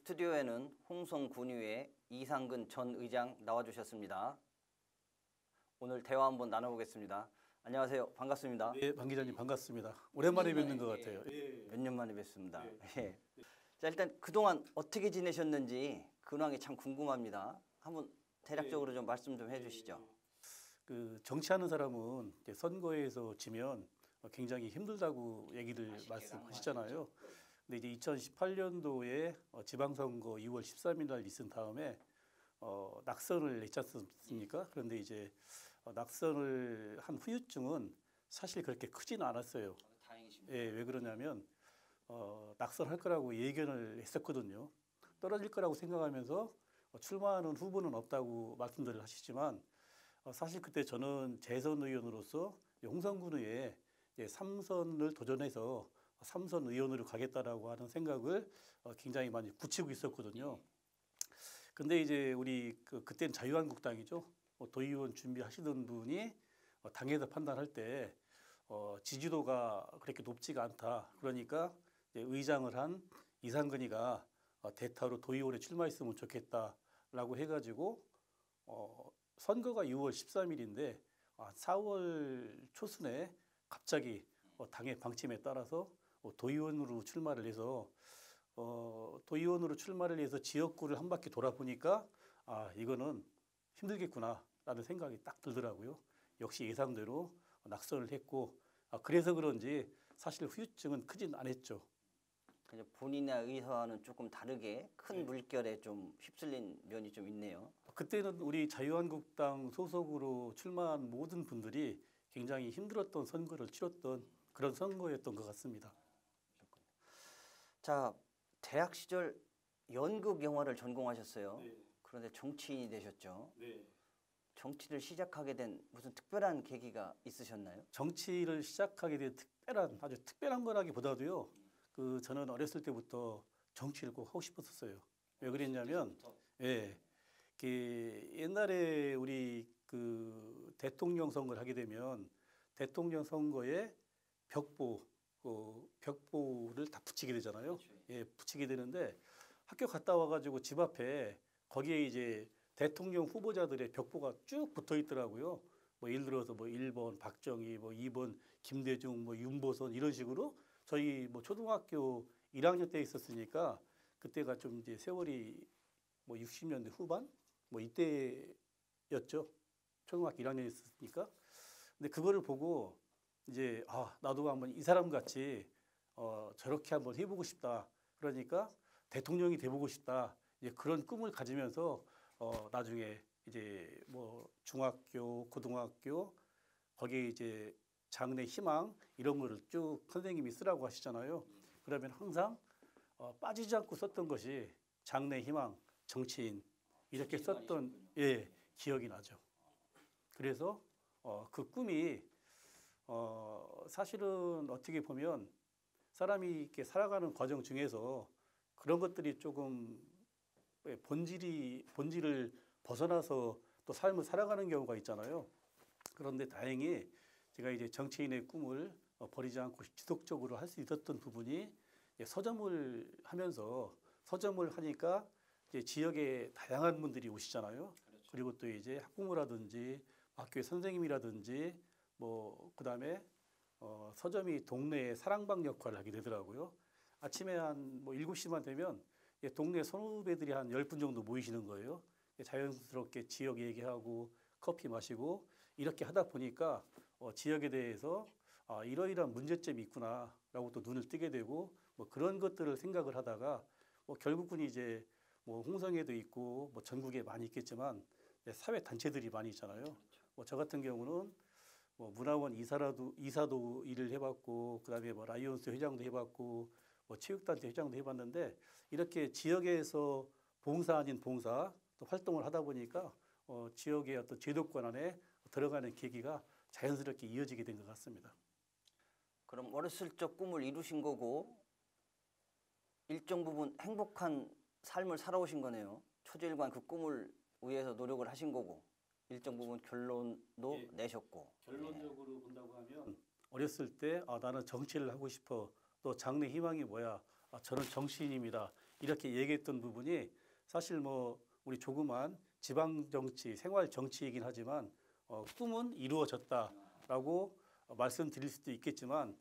스튜디오에는 홍성군의회 이상근 전 의장 나와주셨습니다. 오늘 대화 한번 나눠보겠습니다. 안녕하세요. 반갑습니다. 네, 방 기자님 반갑습니다. 오랜만에 뵙는 것 같아요. 몇 년 만에 뵙습니다. 예. 자, 일단 그동안 어떻게 지내셨는지 근황이 참 궁금합니다. 한번 대략적으로 좀 말씀 좀 해주시죠. 그 정치하는 사람은 이제 선거에서 지면 굉장히 힘들다고 얘기를 말씀하시잖아요. 근데 이제 2018년도에 지방선거 2월 13일 날 있은 다음에 낙선을 했지 않습니까? 그런데 이제 낙선을 한 후유증은 사실 그렇게 크지는 않았어요. 다행이십니다. 예, 왜 그러냐면 낙선할 거라고 예견을 했었거든요. 떨어질 거라고 생각하면서 출마하는 후보는 없다고 말씀들을 하시지만 사실 그때 저는 재선 의원으로서 홍성군의회 3선을 도전해서 3선 의원으로 가겠다라고 하는 생각을 굉장히 많이 굳히고 있었거든요. 근데 이제 우리 그때는 자유한국당이죠. 도의원 준비하시던 분이 당에서 판단할 때 지지도가 그렇게 높지가 않다. 그러니까 이제 의장을 한 이상근이가 대타로 도의원에 출마했으면 좋겠다라고 해가지고 선거가 6월 13일인데 4월 초순에 갑자기 당의 방침에 따라서 도의원으로 출마를 해서 도의원으로 출마를 해서 지역구를 한 바퀴 돌아보니까 이거는 힘들겠구나라는 생각이 딱 들더라고요. 역시 예상대로 낙선을 했고 그래서 그런지 사실 후유증은 크진 않았죠. 그냥 본인의 의사와는 조금 다르게 큰 물결에 좀 휩쓸린 면이 좀 있네요. 그때는 우리 자유한국당 소속으로 출마한 모든 분들이 굉장히 힘들었던 선거를 치렀던 그런 선거였던 것 같습니다. 자, 대학 시절 연극 영화를 전공하셨어요. 네. 그런데 정치인이 되셨죠. 네. 정치를 시작하게 된 무슨 특별한 계기가 있으셨나요? 정치를 시작하게 된 아주 특별한 거라기보다도요. 저는 어렸을 때부터 정치를 꼭 하고 싶었었어요. 왜 그랬냐면, 예, 옛날에 우리 대통령 선거를 하게 되면 대통령 선거에 벽보를 다 붙이게 되잖아요. 예, 붙이게 되는데 학교 갔다 와가지고 집 앞에 거기에 이제 대통령 후보자들의 벽보가 쭉 붙어 있더라고요. 뭐 예를 들어서 뭐 1번 박정희, 뭐 2번 김대중, 뭐 윤보선 이런 식으로 저희 뭐 초등학교 1학년 때 있었으니까 그때가 좀 이제 세월이 뭐 60년대 후반 뭐 이때였죠. 초등학교 1학년 있었으니까. 근데 그거를 보고 이제 나도 한번 이 사람 같이 저렇게 한번 해보고 싶다. 그러니까 대통령이 돼보고 싶다. 이제 그런 꿈을 가지면서 나중에 이제 뭐 중학교, 고등학교 거기에 이제 장래 희망 이런 거를 쭉 선생님이 쓰라고 하시잖아요. 그러면 항상 빠지지 않고 썼던 것이 장래 희망, 정치인 이렇게 썼던 기억이 나죠. 그래서 그 꿈이 사실은 어떻게 보면 사람이 이렇게 살아가는 과정 중에서 그런 것들이 조금 본질을 벗어나서 또 삶을 살아가는 경우가 있잖아요. 그런데 다행히 제가 이제 정치인의 꿈을 버리지 않고 지속적으로 할 수 있었던 부분이 서점을 하면서 서점을 하니까 이제 지역에 다양한 분들이 오시잖아요. 그렇죠. 그리고 또 이제 학부모라든지 학교의 선생님이라든지 뭐 그다음에 서점이 동네의 사랑방 역할을 하게 되더라고요. 아침에 한 뭐 7시만 되면 동네 선후배들이 한 10분 정도 모이시는 거예요. 자연스럽게 지역 얘기하고 커피 마시고 이렇게 하다 보니까 지역에 대해서 이러이러한 문제점이 있구나라고 또 눈을 뜨게 되고 뭐 그런 것들을 생각을 하다가 결국은 이제 뭐 홍성에도 있고 뭐 전국에 많이 있겠지만 사회 단체들이 많이 있잖아요. 저 같은 경우는 뭐 문화원 이사도 일을 해봤고 그다음에 뭐 라이온스 회장도 해봤고 뭐 체육단체 회장도 해봤는데 이렇게 지역에서 봉사 아닌 봉사 또 활동을 하다 보니까 지역의 어떤 제도권 안에 들어가는 계기가 자연스럽게 이어지게 된 것 같습니다. 그럼 어렸을 적 꿈을 이루신 거고 일정 부분 행복한 삶을 살아오신 거네요. 초질관 그 꿈을 위해서 노력을 하신 거고 일정 부분 결론도 내셨고. 결론적으로 본다고 하면 어렸을 때 나는 정치를 하고 싶어. 또 장래 희망이 뭐야? 저는 정치인입니다. 이렇게 얘기했던 부분이 사실 뭐 우리 조그만 지방 정치, 생활 정치이긴 하지만 꿈은 이루어졌다라고 말씀드릴 수도 있겠지만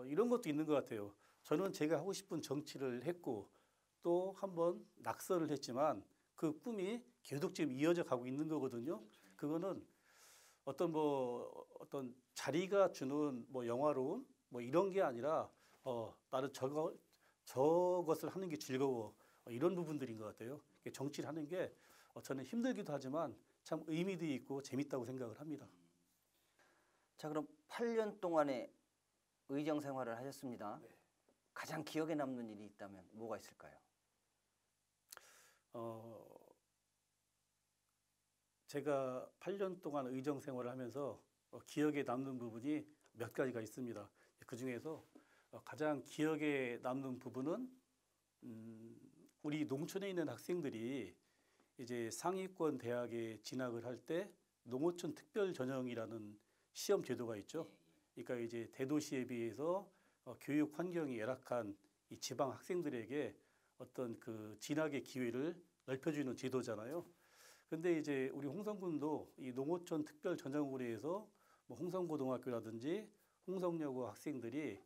이런 것도 있는 것 같아요. 저는 제가 하고 싶은 정치를 했고 또 한번 낙선을 했지만 그 꿈이 계속 지금 이어져 가고 있는 거거든요. 그거는 어떤 자리가 주는 뭐 영화로움 뭐 이런 게 아니라 나는 저것을 하는 게 즐거워 이런 부분들인 것 같아요. 정치를 하는 게 저는 힘들기도 하지만 참 의미도 있고 재밌다고 생각을 합니다. 자, 그럼 8년 동안의 의정 생활을 하셨습니다. 가장 기억에 남는 일이 있다면 뭐가 있을까요? 제가 8년 동안 의정 생활을 하면서 기억에 남는 부분이 몇 가지가 있습니다. 그 중에서 가장 기억에 남는 부분은 우리 농촌에 있는 학생들이 이제 상위권 대학에 진학을 할 때 농어촌 특별 전형이라는 시험 제도가 있죠. 그러니까 이제 대도시에 비해서 교육 환경이 열악한 이 지방 학생들에게 어떤 그 진학의 기회를 넓혀주는 제도잖아요. 근데 이제 우리 홍성군도 이 농어촌 특별 전형으로 해서 뭐 홍성고등학교라든지 홍성여고 학생들이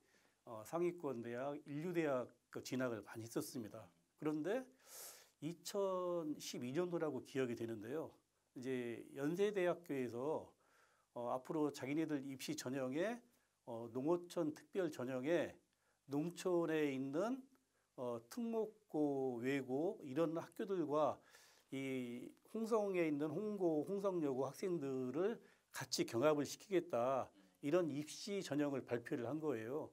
상위권 대학, 인류대학 그 진학을 많이 했었습니다. 그런데 2012년도라고 기억이 되는데요. 이제 연세대학교에서 앞으로 자기네들 입시 전형에 농어촌 특별 전형에 농촌에 있는 특목고, 외고 이런 학교들과 이 홍성에 있는 홍고, 홍성여고 학생들을 같이 경합을 시키겠다 이런 입시 전형을 발표를 한 거예요.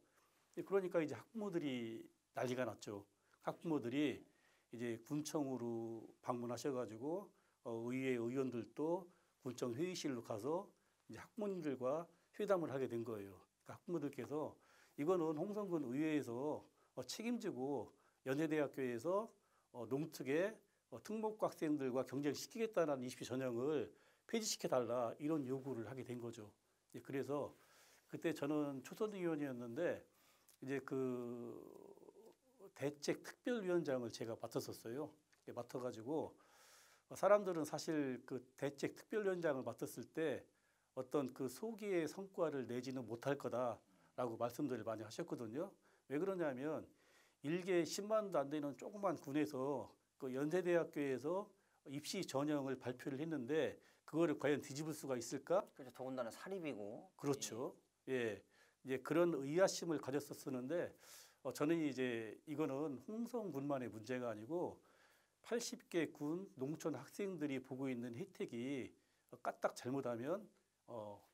그러니까 이제 학부모들이 난리가 났죠. 학부모들이 이제 군청으로 방문하셔가지고 의회 의원들도 군청 회의실로 가서 이제 학부모님들과 회담을 하게 된 거예요. 그러니까 학부모들께서 이거는 홍성군 의회에서 책임지고 연세대학교에서 농특의 특목고 학생들과 경쟁시키겠다는 입시 전형을 폐지시켜달라 이런 요구를 하게 된 거죠. 그래서 그때 저는 초선 의원이었는데 이제 그 대책 특별위원장을 제가 맡았었어요. 맡아가지고 사람들은 사실 그 대책 특별위원장을 맡았을 때 어떤 그 소기의 성과를 내지는 못할 거다라고 말씀들을 많이 하셨거든요. 왜 그러냐면 일개 10만도 안 되는 조그만 군에서 그 연세대학교에서 입시 전형을 발표를 했는데 그거를 과연 뒤집을 수가 있을까? 그렇죠. 더군다나 사립이고. 그렇죠. 예. 이제 그런 의아심을 가졌었는데 저는 이제 이거는 홍성군만의 문제가 아니고 80개 군 농촌 학생들이 보고 있는 혜택이 까딱 잘못하면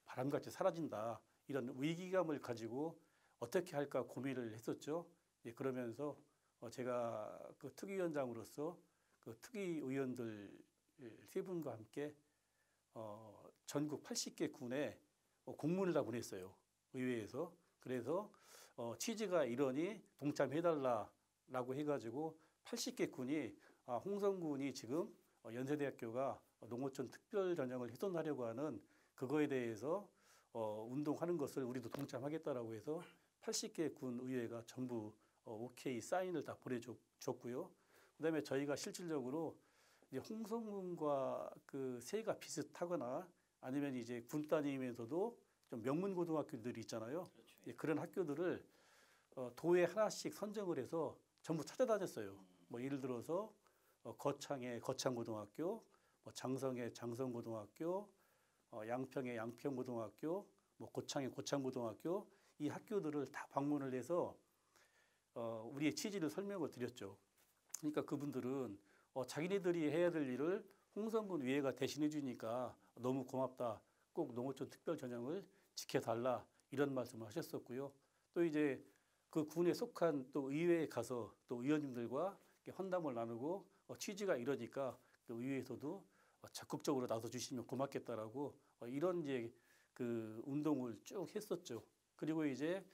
바람같이 사라진다. 이런 위기감을 가지고 어떻게 할까 고민을 했었죠. 예, 그러면서 제가 그 특위위원장으로서 그 특위의원들 세 분과 함께 전국 80개 군에 공문을 다 보냈어요. 의회에서. 그래서 취지가 이러니 동참해달라라고 해가지고 80개 군이 홍성군이 지금 연세대학교가 농어촌 특별 전형을 훼손하려고 하는 그거에 대해서 운동하는 것을 우리도 동참하겠다라고 해서 80개 군 의회가 전부 오케이 사인을 다 보내줬고요. 그다음에 저희가 실질적으로 이제 홍성군과 그 세가 비슷하거나 아니면 이제 군 따님에서도 좀 명문 고등학교들이 있잖아요. 그렇죠. 그런 학교들을 도에 하나씩 선정을 해서 전부 찾아다녔어요. 뭐 예를 들어서 거창의 거창고등학교, 뭐 장성의 장성고등학교, 양평의 양평고등학교, 뭐 고창의 고창고등학교 이 학교들을 다 방문을 해서 우리의 취지를 설명을 드렸죠. 그러니까 그분들은 자기네들이 해야 될 일을 홍성군 의회가 대신해 주니까 너무 고맙다. 꼭 농어촌 특별 전형을 지켜달라 이런 말씀을 하셨었고요. 또 이제 그 군에 속한 또 의회에 가서 또 의원님들과 환담을 나누고 취지가 이러니까 그 의회에서도 적극적으로 나서 주시면 고맙겠다라고 이런 이제 그 운동을 쭉 했었죠. 그리고 이제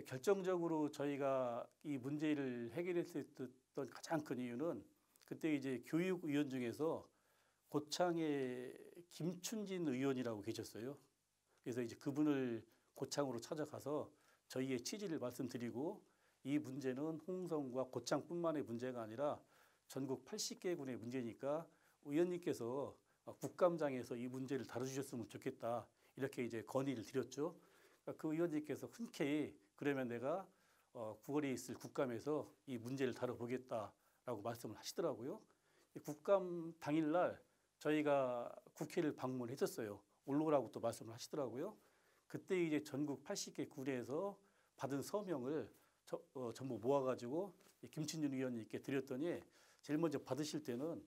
결정적으로 저희가 이 문제를 해결했었던 가장 큰 이유는 그때 이제 교육위원 중에서 고창의 김춘진 의원이라고 계셨어요. 그래서 이제 그분을 고창으로 찾아가서 저희의 취지를 말씀드리고 이 문제는 홍성과 고창뿐만의 문제가 아니라 전국 80개 군의 문제니까 의원님께서 국감장에서 이 문제를 다뤄주셨으면 좋겠다. 이렇게 이제 건의를 드렸죠. 그러니까 그 의원님께서 흔쾌히 그러면 내가 9월에 있을 국감에서 이 문제를 다뤄보겠다라고 말씀을 하시더라고요. 국감 당일날 저희가 국회를 방문했었어요. 올라오라고 또 말씀을 하시더라고요. 그때 이제 전국 80개 군에서 받은 서명을 전부 모아가지고 김친준 의원님께 드렸더니 제일 먼저 받으실 때는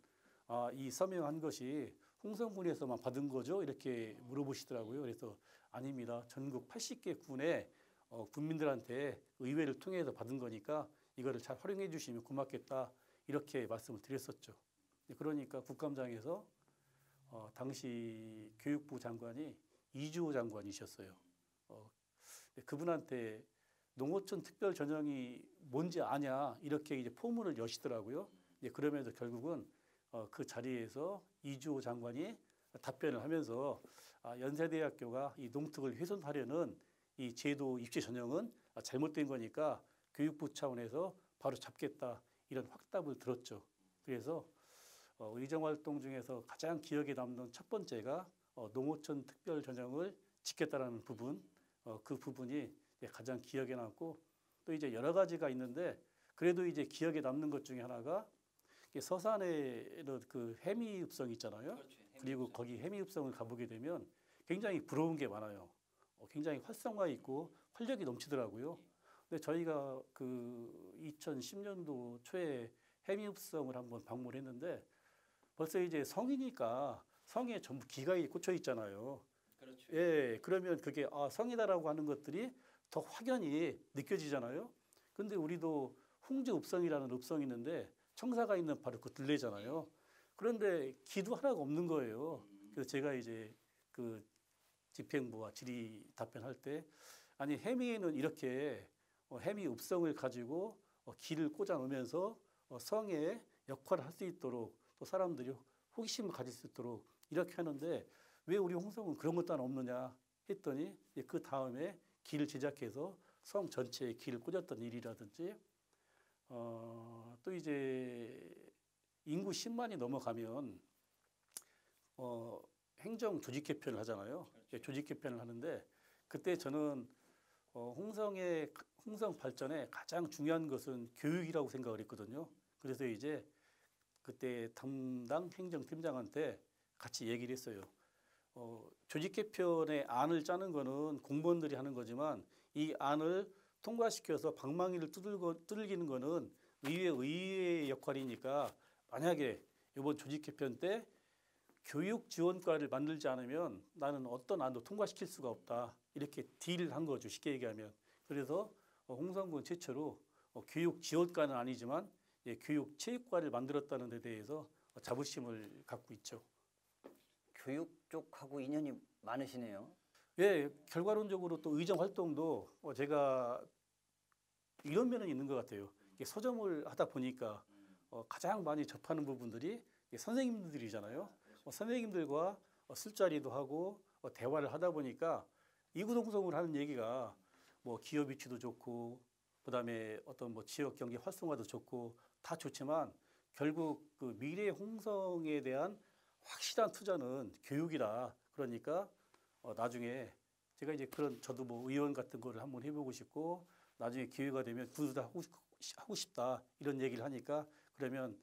이 서명한 것이 홍성군에서만 받은 거죠? 이렇게 물어보시더라고요. 그래서 아닙니다. 전국 80개 군의 군민들한테 의회를 통해서 받은 거니까 이거를 잘 활용해 주시면 고맙겠다. 이렇게 말씀을 드렸었죠. 그러니까 국감장에서 당시 교육부 장관이 이주호 장관이셨어요. 그분한테 농어촌 특별 전형이 뭔지 아냐 이렇게 이제 포문을 여시더라고요. 그러면서 결국은 그 자리에서 이주호 장관이 답변을 하면서 연세대학교가 이 농특을 훼손하려는 이 제도 입시 전형은 잘못된 거니까 교육부 차원에서 바로 잡겠다 이런 확답을 들었죠. 그래서 의정활동 중에서 가장 기억에 남는 첫 번째가 농어촌 특별 전형을 지켰다라는 부분, 그 부분이 가장 기억에 남고 또 이제 여러 가지가 있는데 그래도 이제 기억에 남는 것 중에 하나가 서산에는 그 해미읍성 있잖아요. 그렇죠. 그리고 거기 해미읍성을 가보게 되면 굉장히 부러운 게 많아요. 굉장히 활성화 있고 활력이 넘치더라고요. 근데 저희가 그 2010년도 초에 해미읍성을 한번 방문했는데 벌써 이제 성이니까 성에 전부 기가 꽂혀 있잖아요. 그렇죠. 예, 그러면 그게 성이다라고 하는 것들이 더 확연히 느껴지잖아요. 근데 우리도 홍주읍성이라는 읍성이 있는데 청사가 있는 바로 그 들레잖아요. 그런데 기도 하나가 없는 거예요. 그래서 제가 이제 그 집행부와 질의 답변할 때 아니 해미에는 이렇게 해미읍성을 가지고 길을 꽂아 놓으면서 성의 역할을 할 수 있도록 또 사람들이 호기심을 가질 수 있도록 이렇게 하는데 왜 우리 홍성은 그런 것도 하나 없느냐 했더니 그 다음에 길을 제작해서 성 전체에 길을 꽂았던 일이라든지 또 이제 인구 10만이 넘어가면 행정 조직 개편을 하잖아요. 그렇죠. 조직 개편을 하는데 그때 저는 홍성 발전에 가장 중요한 것은 교육이라고 생각을 했거든요. 그래서 이제 그때 담당 행정팀장한테 같이 얘기를 했어요. 조직 개편의 안을 짜는 거는 공무원들이 하는 거지만 이 안을 통과시켜서 방망이를 두들기는 거는 의회의 역할이니까 만약에 이번 조직 개편 때 교육 지원과를 만들지 않으면 나는 어떤 안도 통과시킬 수가 없다. 이렇게 딜을 한 거죠. 쉽게 얘기하면. 그래서 홍성군 최초로 교육 지원과는 아니지만 교육 체육과를 만들었다는 데 대해서 자부심을 갖고 있죠. 교육 쪽하고 인연이 많으시네요. 예, 결과론적으로 또 의정 활동도 제가 이런 면은 있는 것 같아요. 서점을 하다 보니까 가장 많이 접하는 부분들이 선생님들이잖아요. 선생님들과 술자리도 하고 대화를 하다 보니까 이구동성으로 하는 얘기가 뭐 기업 위치도 좋고 그다음에 어떤 뭐 지역 경제 활성화도 좋고 다 좋지만 결국 그 미래 홍성에 대한 확실한 투자는 교육이다. 그러니까 나중에 제가 이제 그런 저도 뭐 의원 같은 거를 한번 해보고 싶고 나중에 기회가 되면 군수도 하고 싶다 이런 얘기를 하니까 그러면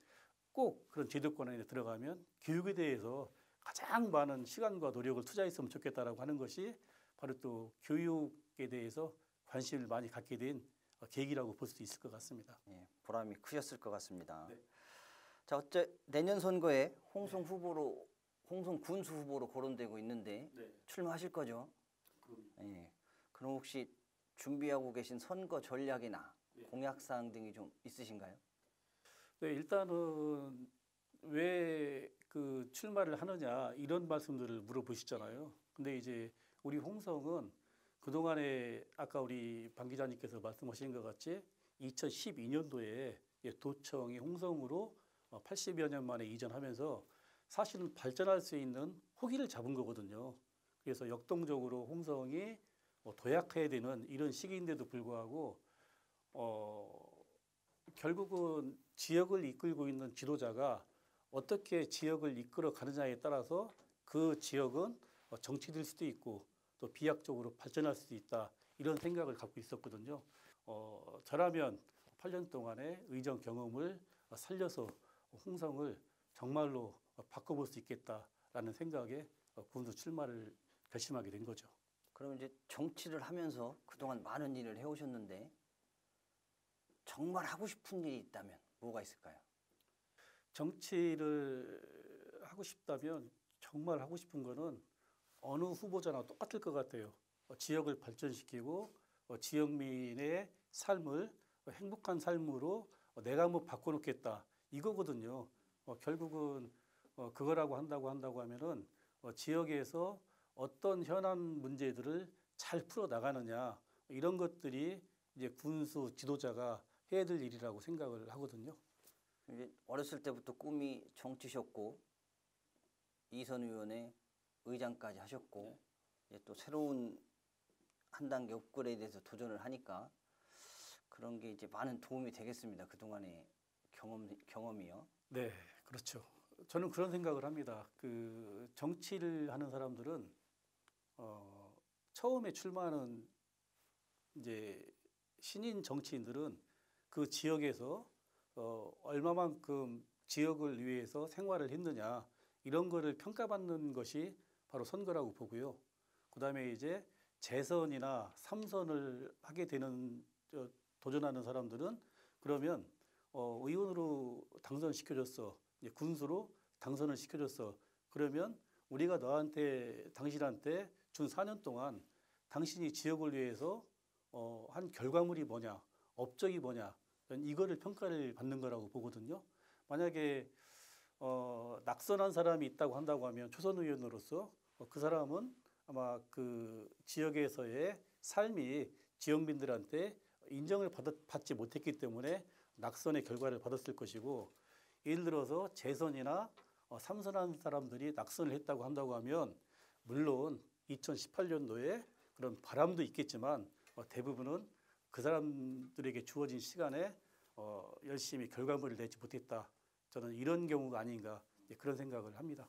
꼭 그런 제도권 안에 들어가면 교육에 대해서 가장 많은 시간과 노력을 투자했으면 좋겠다라고 하는 것이 바로 또 교육에 대해서 관심을 많이 갖게 된 계기라고 볼 수 있을 것 같습니다. 예, 보람이 크셨을 것 같습니다. 네. 자, 어째 내년 선거에 홍성 후보로 홍성 군수 후보로 거론되고 있는데 네. 출마하실 거죠? 예. 그럼 혹시 준비하고 계신 선거 전략이나 공약 사항 등이 좀 있으신가요? 네, 일단은 왜 그 출마를 하느냐 이런 말씀들을 물어보시잖아요. 근데 이제 우리 홍성은 그동안에 아까 우리 방 기자님께서 말씀하신 것 같이 2012년도에 도청이 홍성으로 80여 년 만에 이전하면서 사실은 발전할 수 있는 호기를 잡은 거거든요. 그래서 역동적으로 홍성이 도약해야 되는 이런 시기인데도 불구하고 결국은 지역을 이끌고 있는 지도자가 어떻게 지역을 이끌어 가느냐에 따라서 그 지역은 정치될 수도 있고 또 비약적으로 발전할 수도 있다. 이런 생각을 갖고 있었거든요. 저라면 8년 동안의 의정 경험을 살려서 홍성을 정말로 바꿔볼 수 있겠다라는 생각에 군수 출마를 결심하게 된 거죠. 그럼 이제 정치를 하면서 그동안 많은 일을 해오셨는데 정말 하고 싶은 일이 있다면 뭐가 있을까요? 정치를 하고 싶다면 정말 하고 싶은 거는 어느 후보자나 똑같을 것 같아요. 지역을 발전시키고 지역민의 삶을 행복한 삶으로 내가 한번 바꿔놓겠다 이거거든요. 결국은 그거라고 한다고 하면은 지역에서 어떤 현안 문제들을 잘 풀어 나가느냐 이런 것들이 이제 군수 지도자가 해야 될 일이라고 생각을 하거든요. 이제 어렸을 때부터 꿈이 정치셨고 이선 의원의 의장까지 하셨고 이제 또 새로운 한 단계 업그레이드해서 도전을 하니까 그런 게 이제 많은 도움이 되겠습니다. 그동안의 경험이요. 네, 그렇죠. 저는 그런 생각을 합니다. 그 정치를 하는 사람들은 처음에 출마하는 이제 신인 정치인들은 그 지역에서 얼마만큼 지역을 위해서 생활을 했느냐 이런 거를 평가받는 것이 바로 선거라고 보고요. 그다음에 이제 재선이나 삼선을 하게 되는 도전하는 사람들은 그러면 의원으로 당선시켜줬어. 이제 군수로 당선을 시켜줬어. 그러면 우리가 당신한테 준 4년 동안 당신이 지역을 위해서 한 결과물이 뭐냐, 업적이 뭐냐, 이거를 평가를 받는 거라고 보거든요. 만약에 낙선한 사람이 있다고 한다고 하면 초선 의원으로서 그 사람은 아마 그 지역에서의 삶이 지역민들한테 인정을 받지 못했기 때문에 낙선의 결과를 받았을 것이고, 예를 들어서 재선이나 삼선한 사람들이 낙선을 했다고 한다고 하면 물론 2018년도에 그런 바람도 있겠지만 대부분은 그 사람들에게 주어진 시간에 열심히 결과물을 내지 못했다. 저는 이런 경우가 아닌가 그런 생각을 합니다.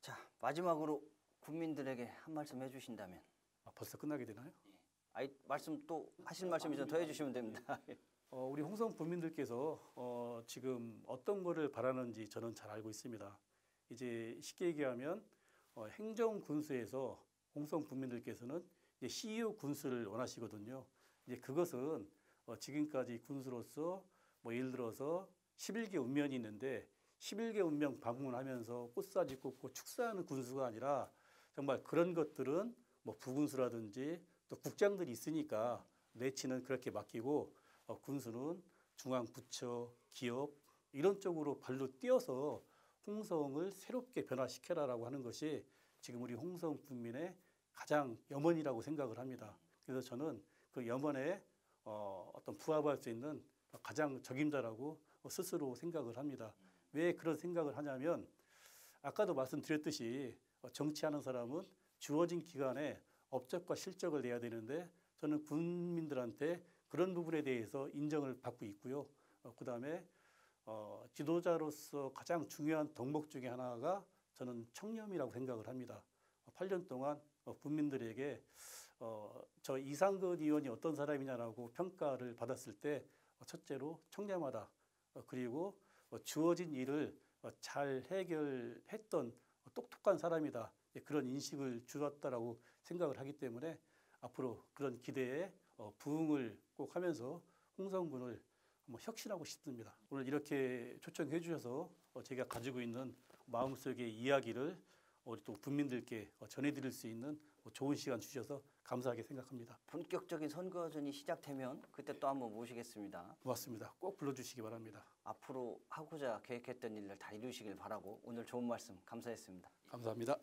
자, 마지막으로 국민들에게 한 말씀 해주신다면. 벌써 끝나게 되나요? 말씀 또 하실 말씀 있으면 더 해주시면 됩니다. 우리 홍성 국민들께서 지금 어떤 거를 바라는지 저는 잘 알고 있습니다. 이제 쉽게 얘기하면 행정 군수에서 홍성 국민들께서는 이제 CEO 군수를 원하시거든요. 이제 그것은 지금까지 군수로서 뭐 예를 들어서 11개 운면이 있는데 11개 운명 방문하면서 꽃사지 꽂고 축사하는 군수가 아니라 정말 그런 것들은 뭐 부군수라든지 또 국장들이 있으니까 내치는 그렇게 맡기고 군수는 중앙부처, 기업 이런 쪽으로 발로 뛰어서 홍성을 새롭게 변화시켜라라고 하는 것이 지금 우리 홍성 국민의 가장 염원이라고 생각을 합니다. 그래서 저는 그 염원에 어떤 부합할 수 있는 가장 적임자라고 스스로 생각을 합니다. 왜 그런 생각을 하냐면 아까도 말씀드렸듯이 정치하는 사람은 주어진 기간에 업적과 실적을 내야 되는데 저는 국민들한테 그런 부분에 대해서 인정을 받고 있고요. 그다음에 지도자로서 가장 중요한 덕목 중에 하나가 저는 청렴이라고 생각을 합니다. 8년 동안 국민들에게 저 이상근 의원이 어떤 사람이냐라고 평가를 받았을 때 첫째로 청렴하다. 그리고 주어진 일을 잘 해결했던 똑똑한 사람이다. 그런 인식을 주었다라고 생각을 하기 때문에 앞으로 그런 기대에 부응을 꼭 하면서 홍성군을 한번 혁신하고 싶습니다. 오늘 이렇게 초청해 주셔서 제가 가지고 있는 마음속의 이야기를 우리 또 국민들께 전해드릴 수 있는 좋은 시간 주셔서 감사하게 생각합니다. 본격적인 선거전이 시작되면 그때 또 한번 모시겠습니다. 고맙습니다. 꼭 불러주시기 바랍니다. 앞으로 하고자 계획했던 일을 다 이루시길 바라고 오늘 좋은 말씀 감사했습니다. 감사합니다.